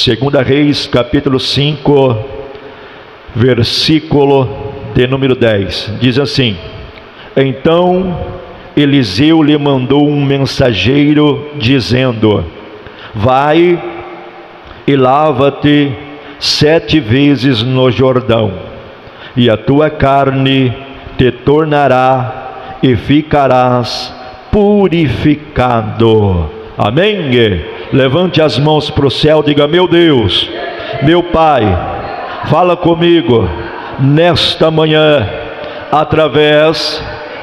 Segunda Reis, capítulo 5, versículo de número 10. Diz assim: Então Eliseu lhe mandou um mensageiro, dizendo: Vai e lava-te 7 vezes no Jordão, e a tua carne te tornará e ficarás purificado. Amém? Levante as mãos para o céu, diga: meu Deus, meu Pai, fala comigo nesta manhã, através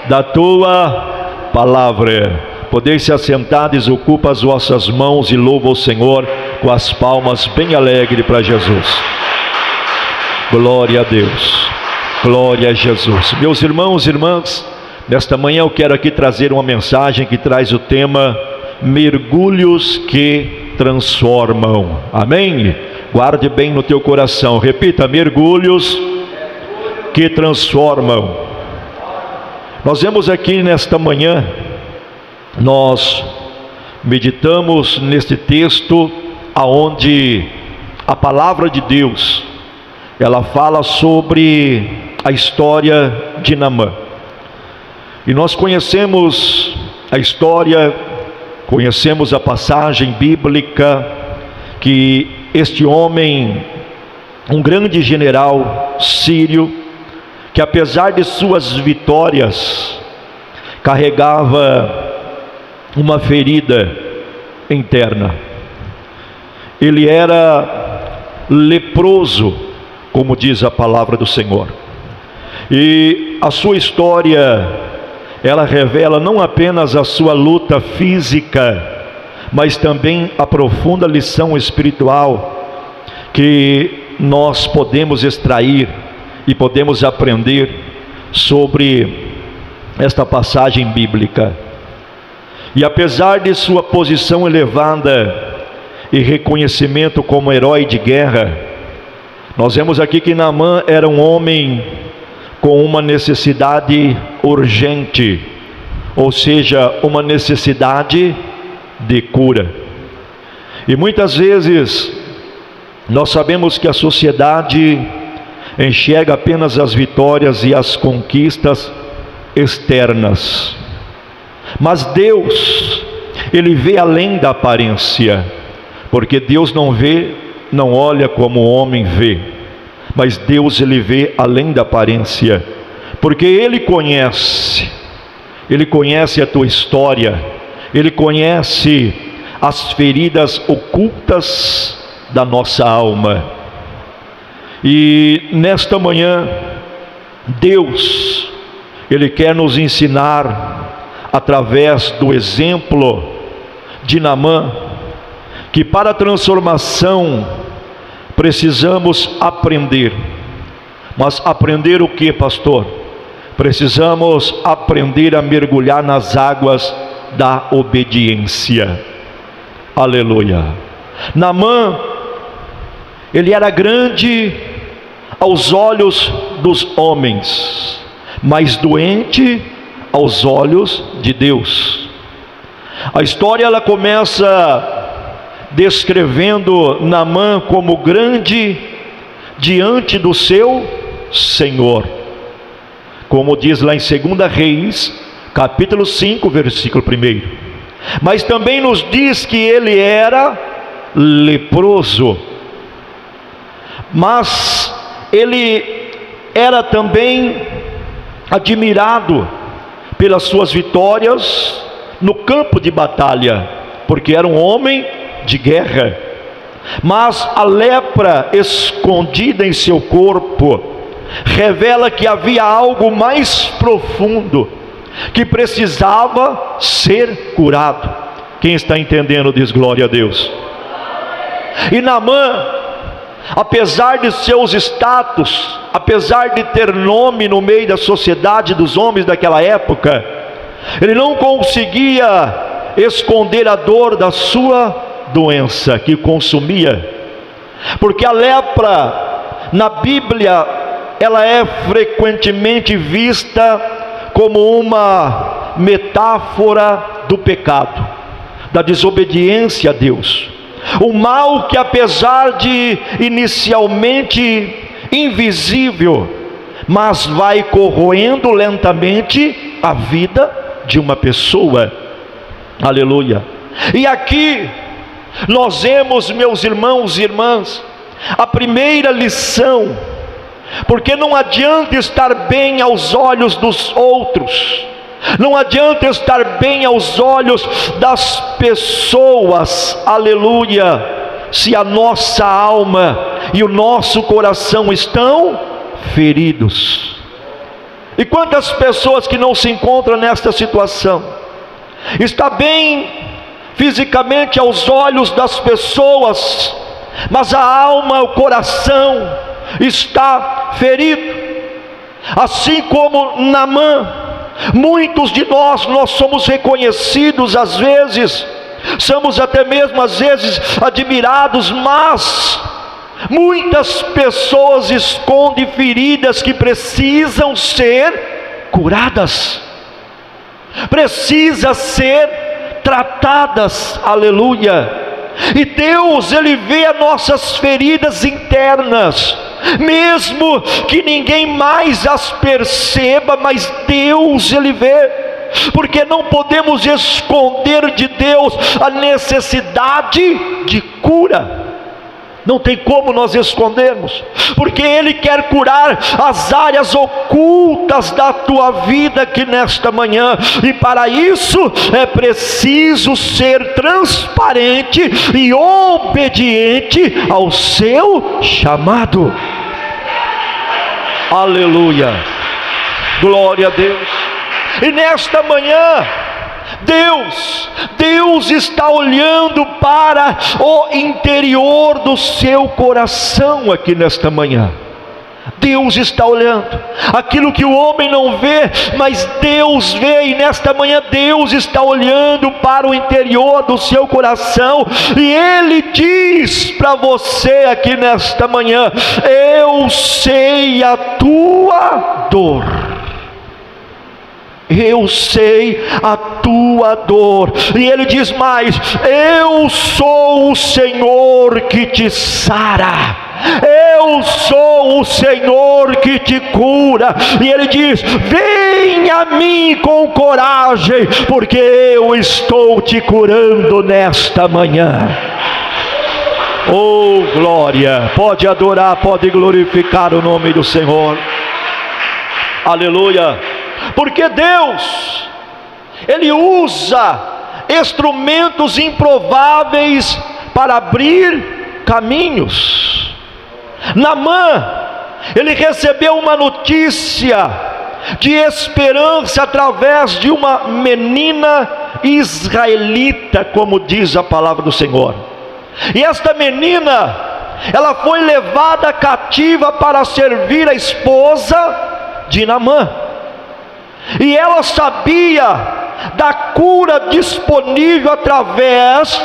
da tua palavra. Podeis se assentar, desocupa as vossas mãos e louva o Senhor com as palmas bem alegre para Jesus. Glória a Deus, glória a Jesus. Meus irmãos e irmãs, nesta manhã eu quero aqui trazer uma mensagem que traz o tema mergulhos que transformam. Amém? Guarde bem no teu coração, repita: mergulhos que transformam. Nós vemos aqui nesta manhã, nós meditamos neste texto aonde a palavra de Deus, ela fala sobre a história de Naamã. E nós conhecemos a história, conhecemos a passagem bíblica, que este homem, um grande general sírio, que apesar de suas vitórias, carregava uma ferida interna. Ele era leproso, como diz a palavra do Senhor. E a sua história, ela revela não apenas a sua luta física, mas também a profunda lição espiritual que nós podemos extrair e podemos aprender sobre esta passagem bíblica. E apesar de sua posição elevada e reconhecimento como herói de guerra, nós vemos aqui que Naamã era um homem com uma necessidade urgente, ou seja, uma necessidade de cura. E muitas vezes nós sabemos que a sociedade enxerga apenas as vitórias e as conquistas externas, mas Deus, Ele vê além da aparência, porque Deus não olha como o homem vê, mas Deus, Ele vê além da aparência, porque Ele conhece a tua história, Ele conhece as feridas ocultas da nossa alma. E nesta manhã, Deus, Ele quer nos ensinar, através do exemplo de Naamã, que para a transformação precisamos aprender. Mas aprender o que, pastor? Precisamos aprender a mergulhar nas águas da obediência. Aleluia. Naamã, ele era grande aos olhos dos homens, mas doente aos olhos de Deus. A história, ela começa descrevendo Naamã como grande diante do seu Senhor, como diz lá em 2 Reis, capítulo 5, versículo 1. Mas também nos diz que ele era leproso, mas ele era também admirado pelas suas vitórias no campo de batalha, porque era um homem de guerra. Mas a lepra escondida em seu corpo revela que havia algo mais profundo que precisava ser curado. Quem está entendendo diz glória a Deus. E Naamã, apesar de seus status, apesar de ter nome no meio da sociedade dos homens daquela época, ele não conseguia esconder a dor da sua doença que consumia, porque a lepra na Bíblia, ela é frequentemente vista como uma metáfora do pecado, da desobediência a Deus. O mal que, apesar de inicialmente invisível, mas vai corroendo lentamente a vida de uma pessoa. Aleluia. E aqui nós vemos, meus irmãos e irmãs, a primeira lição, porque não adianta estar bem aos olhos dos outros, não adianta estar bem aos olhos das pessoas, aleluia, se a nossa alma e o nosso coração estão feridos. E quantas pessoas que não se encontram nesta situação, está bem fisicamente aos olhos das pessoas, mas a alma, o coração está ferido. Assim como Naamã, muitos de nós somos reconhecidos às vezes, somos até mesmo às vezes admirados, mas muitas pessoas escondem feridas que precisam ser curadas, precisam ser tratadas, aleluia. E Deus, Ele vê as nossas feridas internas, mesmo que ninguém mais as perceba, mas Deus, Ele vê, porque não podemos esconder de Deus a necessidade de cura. Não tem como nós escondermos, porque Ele quer curar as áreas ocultas da tua vida aqui nesta manhã, e para isso é preciso ser transparente e obediente ao seu chamado. Aleluia, glória a Deus. E nesta manhã, Deus está olhando para o interior do seu coração aqui nesta manhã. Deus está olhando aquilo que o homem não vê, mas Deus vê. E nesta manhã Deus está olhando para o interior do seu coração, e Ele diz para você aqui nesta manhã: eu sei a tua dor, eu sei a tua dor. E Ele diz mais: eu sou o Senhor que te sara, eu sou o Senhor que te cura. E Ele diz: vem a mim com coragem, porque eu estou te curando nesta manhã. Oh glória, pode adorar, pode glorificar o nome do Senhor. Aleluia. Porque Deus, Ele usa instrumentos improváveis para abrir caminhos. Naamã, ele recebeu uma notícia de esperança através de uma menina israelita, como diz a palavra do Senhor. E esta menina, ela foi levada cativa para servir a esposa de Naamã. E ela sabia da cura disponível através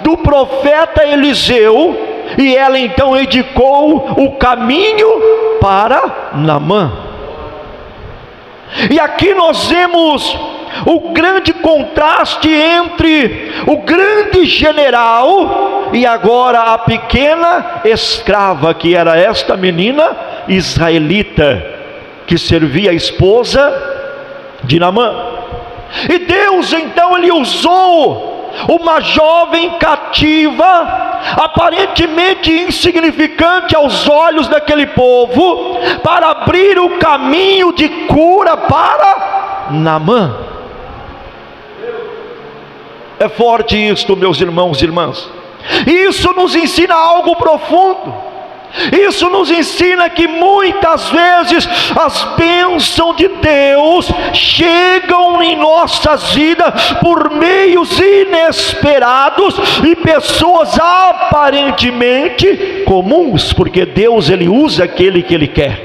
do profeta Eliseu, e ela então indicou o caminho para Naamã. E aqui nós vemos o grande contraste entre o grande general e agora a pequena escrava, que era esta menina israelita que servia a esposa de Naamã. E Deus então, Ele usou uma jovem cativa, aparentemente insignificante aos olhos daquele povo, para abrir o caminho de cura para Naamã. É forte isto, meus irmãos e irmãs. Isso nos ensina algo profundo. Isso nos ensina que muitas vezes as bênçãos de Deus chegam em nossas vidas por meios inesperados e pessoas aparentemente comuns, porque Deus, Ele usa aquele que Ele quer.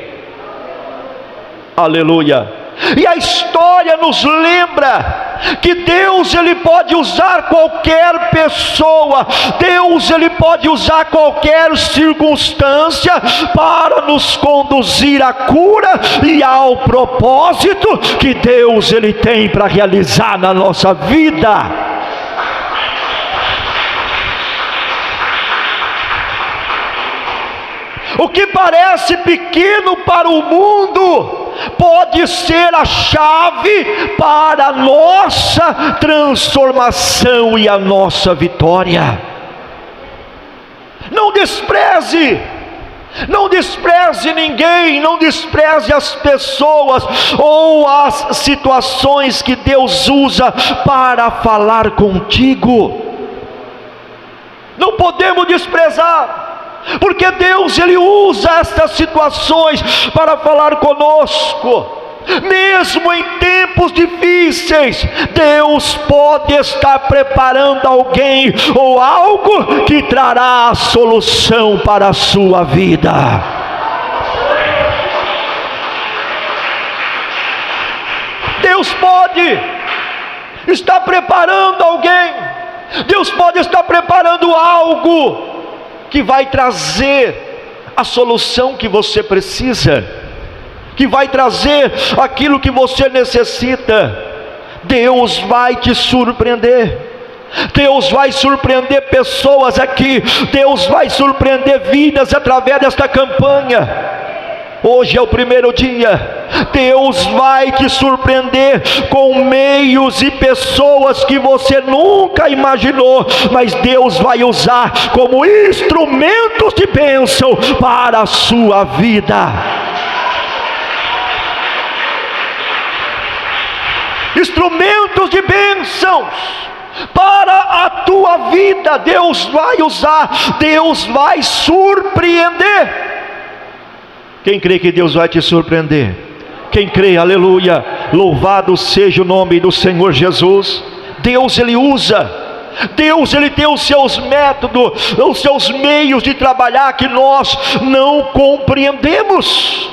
Aleluia. E a história nos lembra que Deus, Ele pode usar qualquer pessoa, Deus, Ele pode usar qualquer circunstância para nos conduzir à cura e ao propósito que Deus, Ele tem para realizar na nossa vida. O que parece pequeno para o mundo pode ser a chave para a nossa transformação e a nossa vitória. Não despreze ninguém, não despreze as pessoas ou as situações que Deus usa para falar contigo. Não podemos desprezar, porque Deus, Ele usa estas situações para falar conosco. Mesmo em tempos difíceis, Deus pode estar preparando alguém ou algo que trará a solução para a sua vida. Deus pode estar preparando alguém, Deus pode estar preparando algo que vai trazer a solução que você precisa, que vai trazer aquilo que você necessita. Deus vai te surpreender. Deus vai surpreender pessoas aqui. Deus vai surpreender vidas através desta campanha. Hoje é o primeiro dia. Deus vai te surpreender com meios e pessoas que você nunca imaginou, mas Deus vai usar como instrumentos de bênção para a sua vida. Instrumentos de bênçãos para a tua vida. Deus vai usar, Deus vai surpreender. Quem crê que Deus vai te surpreender? Quem crê, aleluia, louvado seja o nome do Senhor Jesus. Deus, Ele usa, Deus, Ele tem os seus métodos, os seus meios de trabalhar que nós não compreendemos.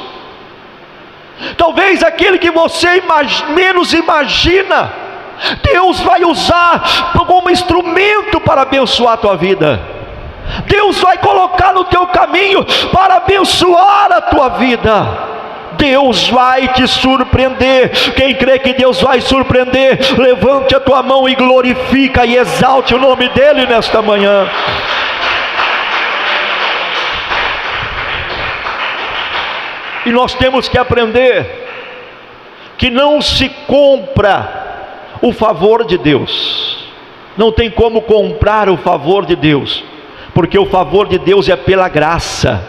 Talvez aquele que você menos imagina, Deus vai usar como instrumento para abençoar a tua vida. Deus vai colocar no teu caminho para abençoar a tua vida. Deus vai te surpreender. Quem crê que Deus vai surpreender, levante a tua mão e glorifica e exalte o nome dEle nesta manhã. E nós temos que aprender que não se compra o favor de Deus. Não tem como comprar o favor de Deus, porque o favor de Deus é pela graça.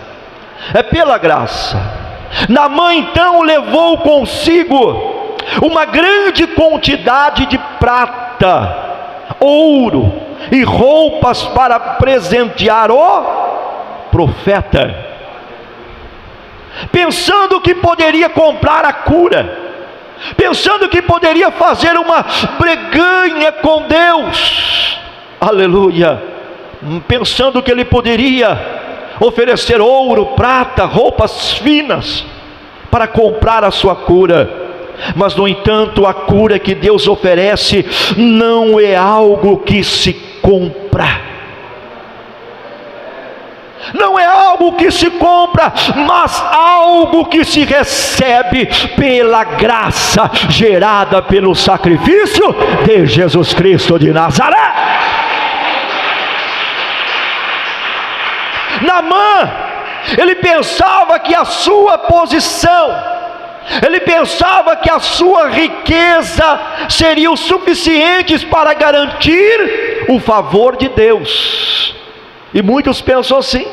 É pela graça. Naamã então levou consigo uma grande quantidade de prata, ouro e roupas para presentear o profeta, pensando que poderia comprar a cura, pensando que poderia fazer uma breganha com Deus, aleluia, pensando que ele poderia oferecer ouro, prata, roupas finas para comprar a sua cura. Mas no entanto, a cura que Deus oferece não é algo que se compra, não é algo que se compra, mas algo que se recebe pela graça gerada pelo sacrifício de Jesus Cristo de Nazaré. Naamã, ele pensava que a sua posição, ele pensava que a sua riqueza seriam suficientes para garantir o favor de Deus. E muitos pensam assim: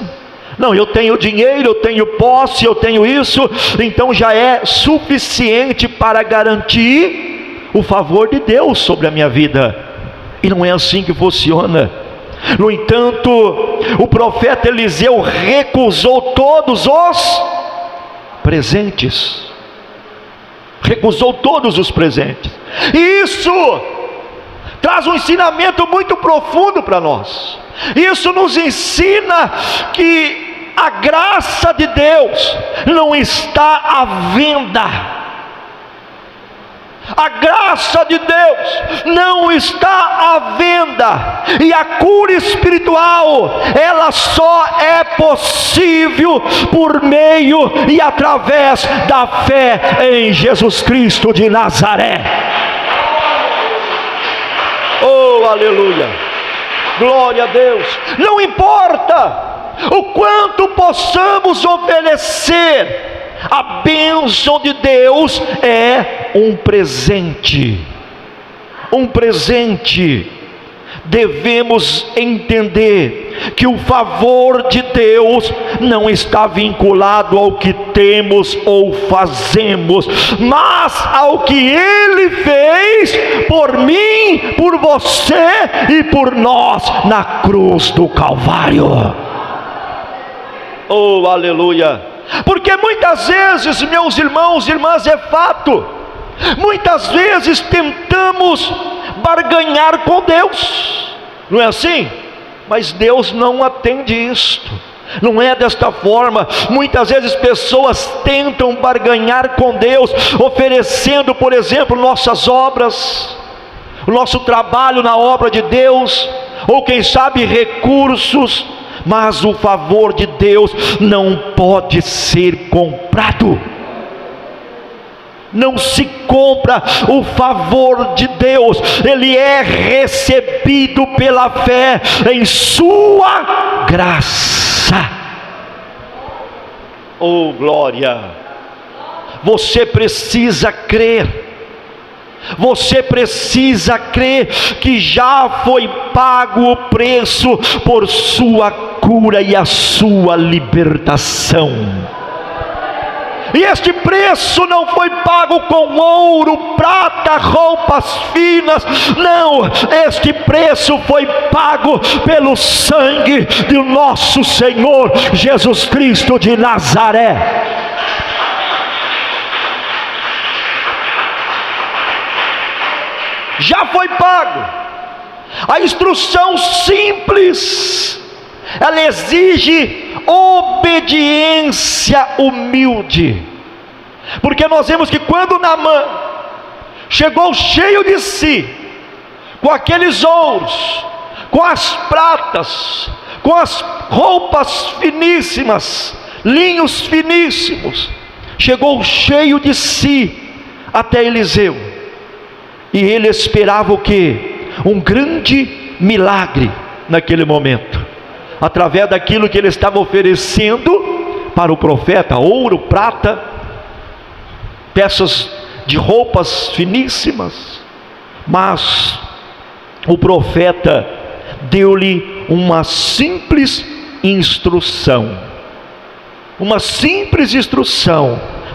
não, eu tenho dinheiro, eu tenho posse, eu tenho isso, então já é suficiente para garantir o favor de Deus sobre a minha vida. E não é assim que funciona. No entanto, o profeta Eliseu recusou todos os presentes. Recusou todos os presentes. E isso traz um ensinamento muito profundo para nós. Isso nos ensina que a graça de Deus não está à venda. A graça de Deus não está à venda. E a cura espiritual, ela só é possível por meio e através da fé em Jesus Cristo de Nazaré. Oh, aleluia, glória a Deus. Não importa o quanto possamos oferecer, a bênção de Deus é um presente. Um presente. Devemos entender que o favor de Deus não está vinculado ao que temos ou fazemos, mas ao que Ele fez por mim, por você e por nós na cruz do Calvário. Oh, aleluia! Porque muitas vezes, meus irmãos e irmãs, é fato, muitas vezes tentamos barganhar com Deus, não é assim? Mas Deus não atende isto, não é desta forma. Muitas vezes pessoas tentam barganhar com Deus, oferecendo, por exemplo, nossas obras, o nosso trabalho na obra de Deus, ou quem sabe recursos, mas o favor de Deus não pode ser comprado. Não se compra o favor de Deus, ele é recebido pela fé em sua graça. Oh, glória! Você precisa crer, você precisa crer que já foi pago o preço por sua cura e a sua libertação. E este preço não foi pago com ouro, prata, roupas finas. Não, este preço foi pago pelo sangue do nosso Senhor Jesus Cristo de Nazaré. Já foi pago. A instrução simples, ela exige obediência humilde, porque nós vemos que quando Naamã chegou cheio de si, com aqueles ouros, com as pratas, com as roupas finíssimas, linhos finíssimos, chegou cheio de si até Eliseu, e ele esperava o quê? Um grande milagre naquele momento, através daquilo que ele estava oferecendo para o profeta: ouro, prata, peças de roupas finíssimas. Mas o profeta deu-lhe uma simples instrução,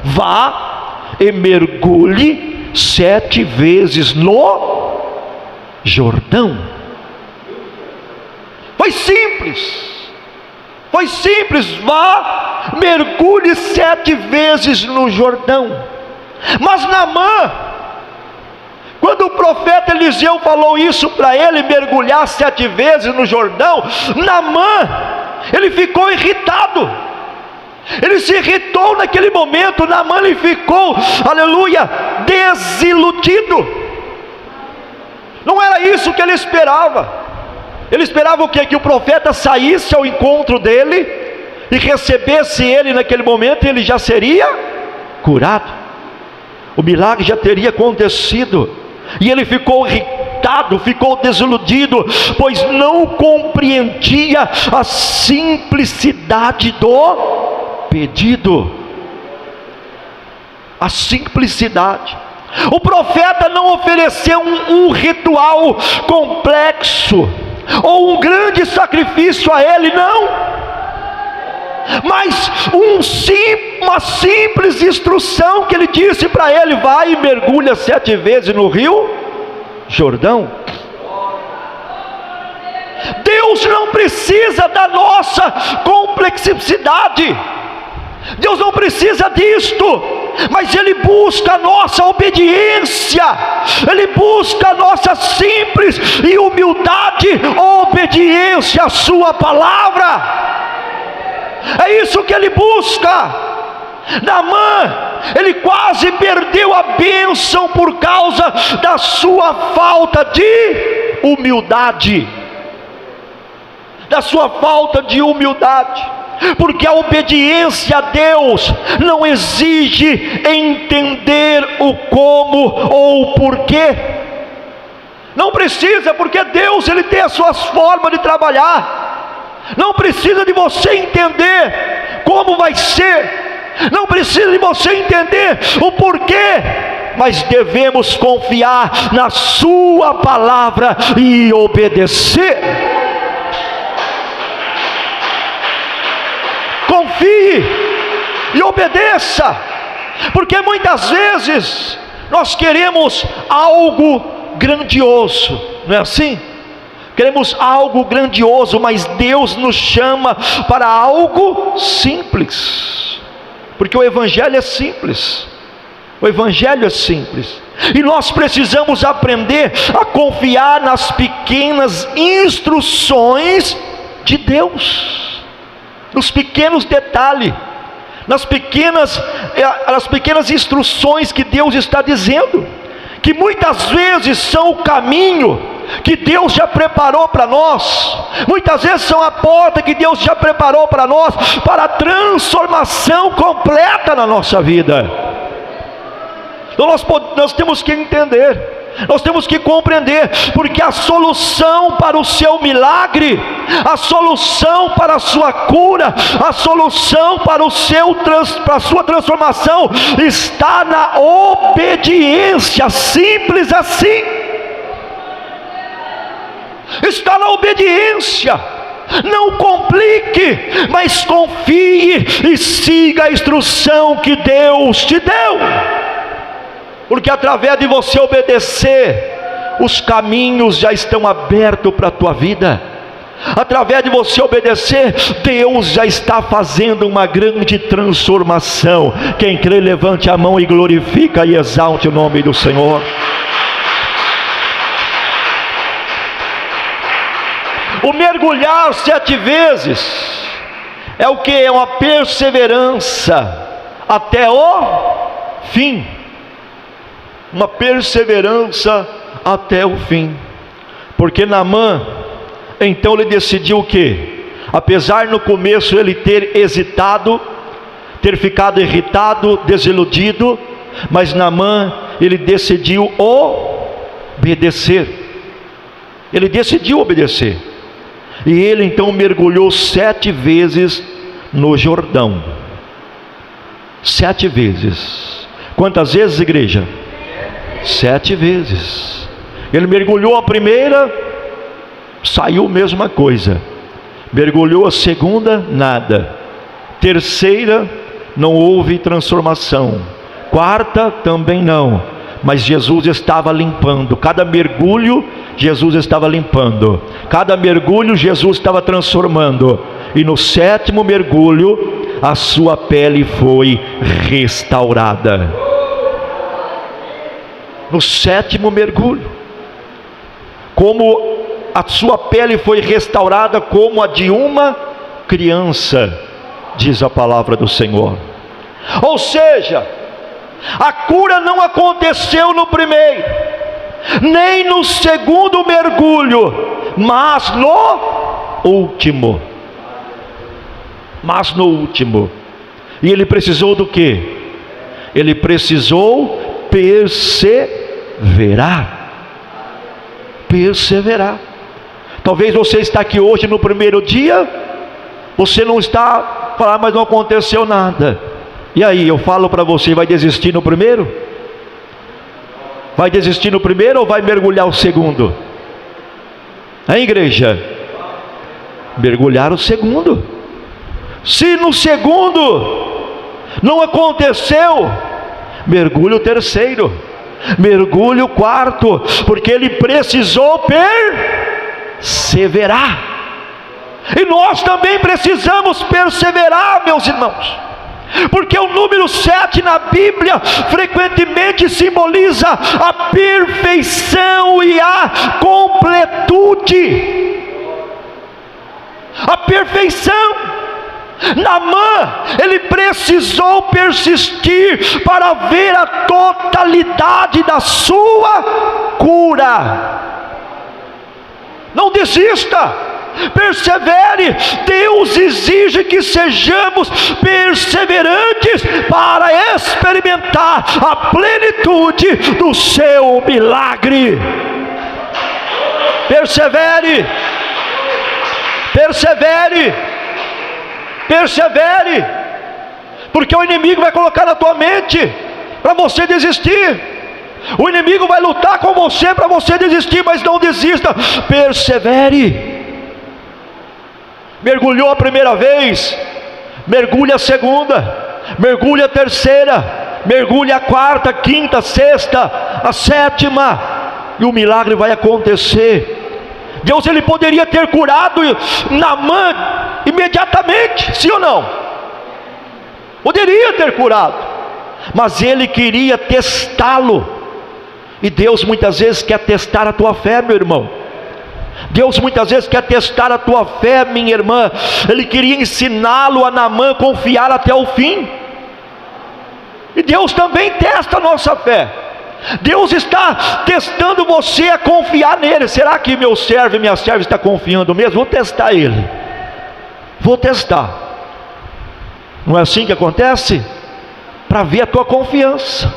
vá e mergulhe 7 vezes no Jordão. Foi simples, vá, mergulhe 7 vezes no Jordão. Mas Naamã, quando o profeta Eliseu falou isso para ele, mergulhar 7 vezes no Jordão, Naamã, ele ficou irritado, ele se irritou naquele momento. Naamã, ele ficou, aleluia, desiludido. Não era isso que ele esperava. Ele esperava o quê? Que o profeta saísse ao encontro dele e recebesse ele naquele momento, e ele já seria curado, o milagre já teria acontecido. E ele ficou irritado, ficou desiludido, pois não compreendia a simplicidade do pedido. A simplicidade. O profeta não ofereceu um ritual complexo ou um grande sacrifício a ele, não, mas uma simples instrução que ele disse para ele: vai e mergulha 7 vezes no rio Jordão. Deus não precisa da nossa complexidade, Deus não precisa disto, mas Ele busca a nossa obediência, Ele busca a nossa simples e humildade, obediência à sua palavra. É isso que Ele busca. Naamã, ele quase perdeu a bênção por causa da sua falta de humildade, porque a obediência a Deus não exige entender o como ou o porquê. Não precisa, porque Deus, Ele tem as suas formas de trabalhar. não precisa de você entender como vai ser, não precisa de você entender o porquê, mas devemos confiar na sua palavra e obedecer. Confie e obedeça, porque muitas vezes nós queremos algo grandioso, não é assim? Queremos algo grandioso, mas Deus nos chama para algo simples, porque o Evangelho é simples. O Evangelho é simples, e nós precisamos aprender a confiar nas pequenas instruções de Deus, nos pequenos detalhes, nas pequenas instruções que Deus está dizendo, que muitas vezes são o caminho que Deus já preparou para nós, muitas vezes são a porta que Deus já preparou para nós, para a transformação completa na nossa vida. Então nós temos que entender, nós temos que compreender, porque a solução para o seu milagre, a solução para a sua cura, a solução para a sua transformação está na obediência, simples assim. Está na obediência. Não complique, mas confie e siga a instrução que Deus te deu, porque através de você obedecer, os caminhos já estão abertos para a tua vida. Através de você obedecer, Deus já está fazendo uma grande transformação. Quem crê, levante a mão e glorifica e exalte o nome do Senhor. O mergulhar 7 vezes é o que? É uma perseverança até o fim. Uma perseverança até o fim. Porque Naamã, então ele decidiu o quê? Apesar no começo ele ter hesitado, ter ficado irritado, desiludido, mas Naamã, ele decidiu obedecer. Ele decidiu obedecer. E ele então mergulhou 7 vezes no Jordão. 7 vezes. Quantas vezes, igreja? 7 vezes. Ele mergulhou a primeira, saiu a mesma coisa. Mergulhou a segunda, nada. Terceira, não houve transformação. Quarta, também não. Mas Jesus estava limpando. Cada mergulho, Jesus estava limpando. Cada mergulho, Jesus estava transformando. E no 7º mergulho, a sua pele foi restaurada. No 7º mergulho, como a sua pele foi restaurada como a de uma criança, diz a palavra do Senhor. Ou seja, a cura não aconteceu no primeiro, nem no 2º mergulho, mas no último. E ele precisou do quê? Ele precisou perseverar. Talvez você está aqui hoje no primeiro dia, você não está falando, mas não aconteceu nada. E aí, eu falo para você, vai desistir no primeiro? Vai desistir no primeiro ou vai mergulhar o 2º? Hein, igreja? Mergulhar o 2º. Se no 2º não aconteceu, mergulhe o 3º, mergulhe o 4º, porque ele precisou perseverar. E nós também precisamos perseverar, meus irmãos, porque o número 7 na Bíblia frequentemente simboliza a perfeição e a completude. A perfeição. Naamã, ele precisou persistir para ver a totalidade da sua cura. Não desista, persevere. Deus exige que sejamos perseverantes para experimentar a plenitude do seu milagre. Persevere, Persevere, persevere, porque o inimigo vai colocar na tua mente para você desistir. O inimigo vai lutar com você para você desistir, mas não desista. Persevere. Mergulhou a primeira vez, mergulha a segunda, mergulha a terceira, mergulha a quarta, quinta, sexta, a sétima, e o milagre vai acontecer. Deus, ele poderia ter curado Naamã imediatamente, sim ou não? Poderia ter curado, mas ele queria testá-lo. E Deus muitas vezes quer testar a tua fé, meu irmão. Deus muitas vezes quer testar a tua fé, minha irmã. Ele queria ensiná-lo a Naamã a confiar até o fim. E Deus também testa a nossa fé. Deus está testando você a confiar nele. Será que meu servo e minha serva está confiando mesmo? Vou testar ele. Vou testar. Não é assim que acontece? Para ver a tua confiança,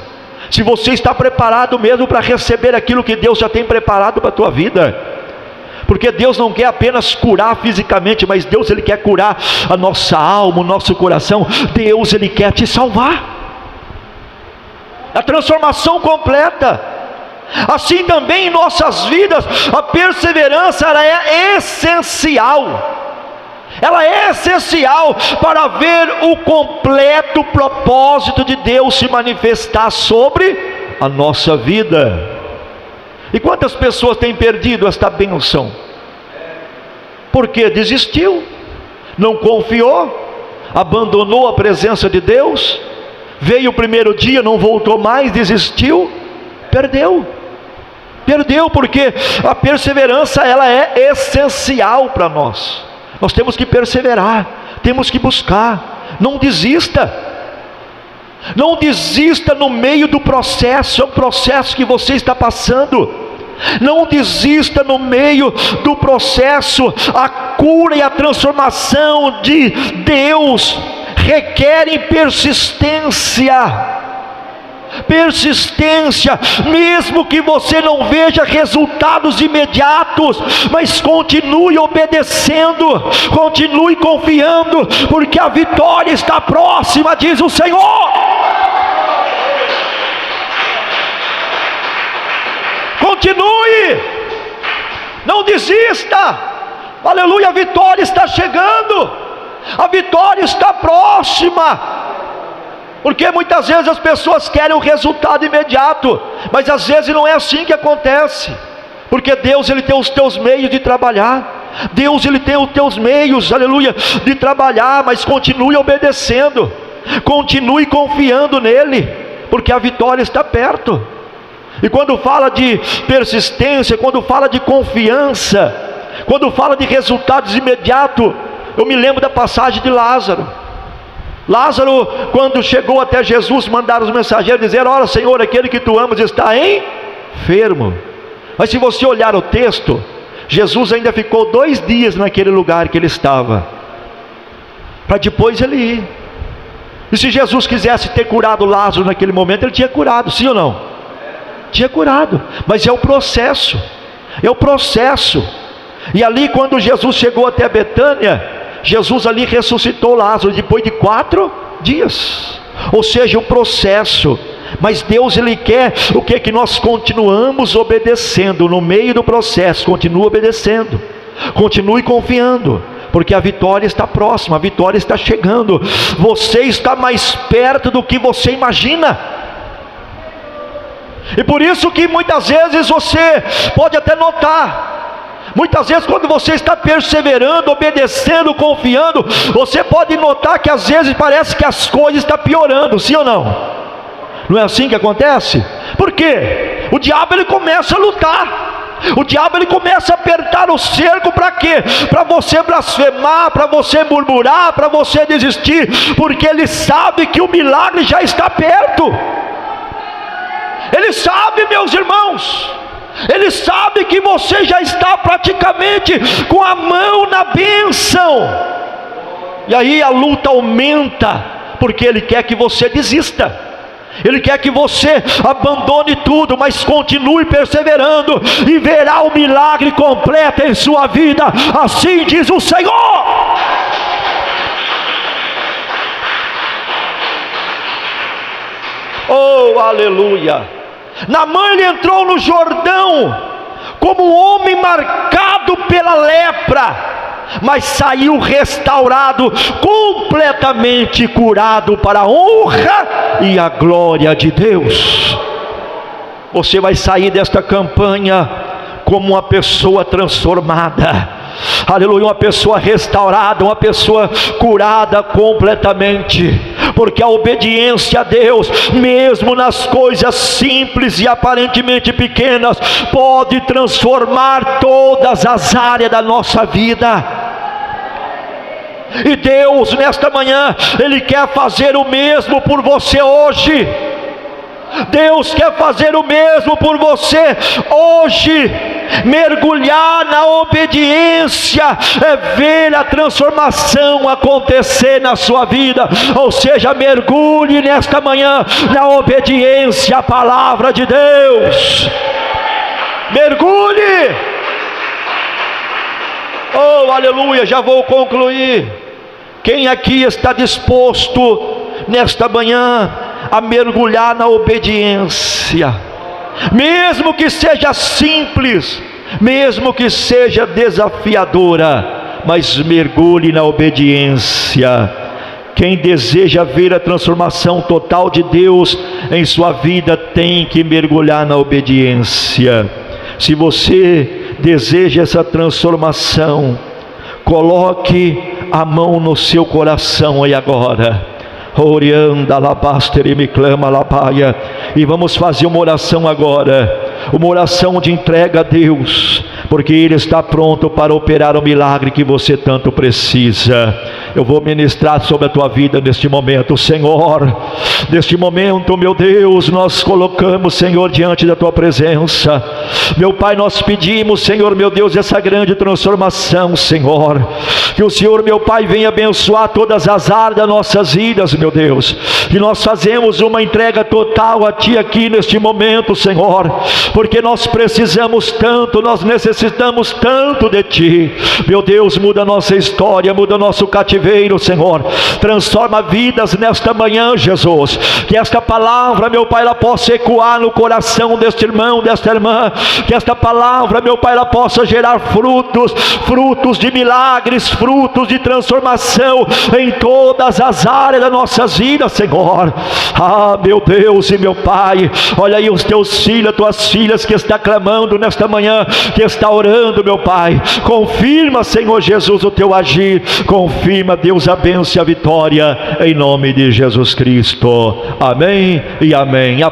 se você está preparado mesmo para receber aquilo que Deus já tem preparado para a tua vida. Porque Deus não quer apenas curar fisicamente, mas Deus, ele quer curar a nossa alma, o nosso coração. Deus, ele quer te salvar. A transformação completa. Assim também em nossas vidas, a perseverança, ela é essencial. Ela é essencial para ver o completo propósito de Deus se manifestar sobre a nossa vida. E quantas pessoas têm perdido esta bênção? Porque desistiu, não confiou, abandonou a presença de Deus, veio o primeiro dia, não voltou mais, desistiu, perdeu, porque a perseverança, ela é essencial para nós. Nós temos que perseverar, temos que buscar. Não desista, não desista no meio do processo. É um processo que você está passando. Não desista no meio do processo. A cura e a transformação de Deus requerem persistência. Persistência, mesmo que você não veja resultados imediatos, mas continue obedecendo, continue confiando, porque a vitória está próxima, diz o Senhor. Continue, não desista, aleluia, a vitória está chegando, a vitória está próxima. Porque muitas vezes as pessoas querem o resultado imediato, mas às vezes não é assim que acontece. Porque Deus, ele tem os teus meios de trabalhar. Deus, ele tem os teus meios, aleluia, de trabalhar. Mas continue obedecendo, continue confiando nele, porque a vitória está perto. E quando fala de persistência, quando fala de confiança, quando fala de resultados imediatos, eu me lembro da passagem de Lázaro. Lázaro, quando chegou até Jesus, mandaram os mensageiros dizer: olha, Senhor, aquele que tu amas está enfermo. Mas se você olhar o texto, Jesus ainda ficou 2 dias naquele lugar que ele estava, para depois ele ir. E se Jesus quisesse ter curado Lázaro naquele momento, ele tinha curado, sim ou não? Tinha curado, mas é o processo, é o processo. E ali, quando Jesus chegou até Betânia, Jesus ali ressuscitou Lázaro depois de 4 dias. Ou seja, o processo. Mas Deus, ele quer o que? Que nós continuamos obedecendo no meio do processo. Continue obedecendo, continue confiando, porque a vitória está próxima, a vitória está chegando. Você está mais perto do que você imagina. E por isso que muitas vezes você pode até notar, muitas vezes quando você está perseverando, obedecendo, confiando, você pode notar que às vezes parece que as coisas estão piorando, sim ou não? Não é assim que acontece? Por quê? O diabo, ele começa a lutar, o diabo, ele começa a apertar o cerco. Para quê? Para você blasfemar, para você murmurar, para você desistir, porque ele sabe que o milagre já está perto. Ele sabe, meus irmãos, ele sabe que você já está praticamente com a mão na bênção. E aí a luta aumenta, porque ele quer que você desista, Ele quer que você abandone tudo, mas continue perseverando e verá o milagre completo em sua vida. Assim diz o Senhor. Oh, aleluia! Naamã, ele entrou no Jordão como um homem marcado pela lepra, mas saiu restaurado, completamente curado para a honra e a glória de Deus. Você vai sair desta campanha como uma pessoa transformada, aleluia, uma pessoa restaurada, uma pessoa curada completamente, porque a obediência a Deus, mesmo nas coisas simples e aparentemente pequenas, pode transformar todas as áreas da nossa vida. E Deus nesta manhã, Ele quer fazer o mesmo por você hoje. Deus quer fazer o mesmo por você hoje. Mergulhar na obediência é ver a transformação acontecer na sua vida. Ou seja, mergulhe nesta manhã na obediência à palavra de Deus. Mergulhe. Oh, aleluia, já vou concluir. Quem aqui está disposto nesta manhã a mergulhar na obediência? Mesmo que seja simples, mesmo que seja desafiadora, mas mergulhe na obediência. Quem deseja ver a transformação total de Deus em sua vida tem que mergulhar na obediência. Se você deseja essa transformação, coloque a mão no seu coração aí agora. Orianda alabaster e me clama alabaia. E vamos fazer uma oração agora, uma oração de entrega a Deus, porque Ele está pronto para operar o milagre que você tanto precisa. Eu vou ministrar sobre a tua vida neste momento, Senhor. Neste momento, meu Deus, nós colocamos, Senhor, diante da tua presença, meu Pai, nós pedimos, Senhor, meu Deus, essa grande transformação, Senhor, que o Senhor, meu Pai, venha abençoar todas as áreas das nossas vidas, meu Deus, que nós fazemos uma entrega total a Ti aqui neste momento, Senhor, porque nós precisamos tanto, nós necessitamos tanto de Ti, meu Deus. Muda a nossa história, muda o nosso cativeiro, Senhor, transforma vidas nesta manhã, Jesus, que esta palavra, meu Pai, ela possa ecoar no coração deste irmão, desta irmã, que esta palavra, meu Pai, ela possa gerar frutos de milagres, frutos de transformação em todas as áreas das nossas vidas, Senhor. Ah, meu Deus e meu Pai, olha aí os teus filhos, as tuas filhas que está clamando nesta manhã, que está orando, meu Pai. Confirma, Senhor Jesus, o teu agir, confirma, Deus, a bênção e a vitória, em nome de Jesus Cristo. Amém e amém.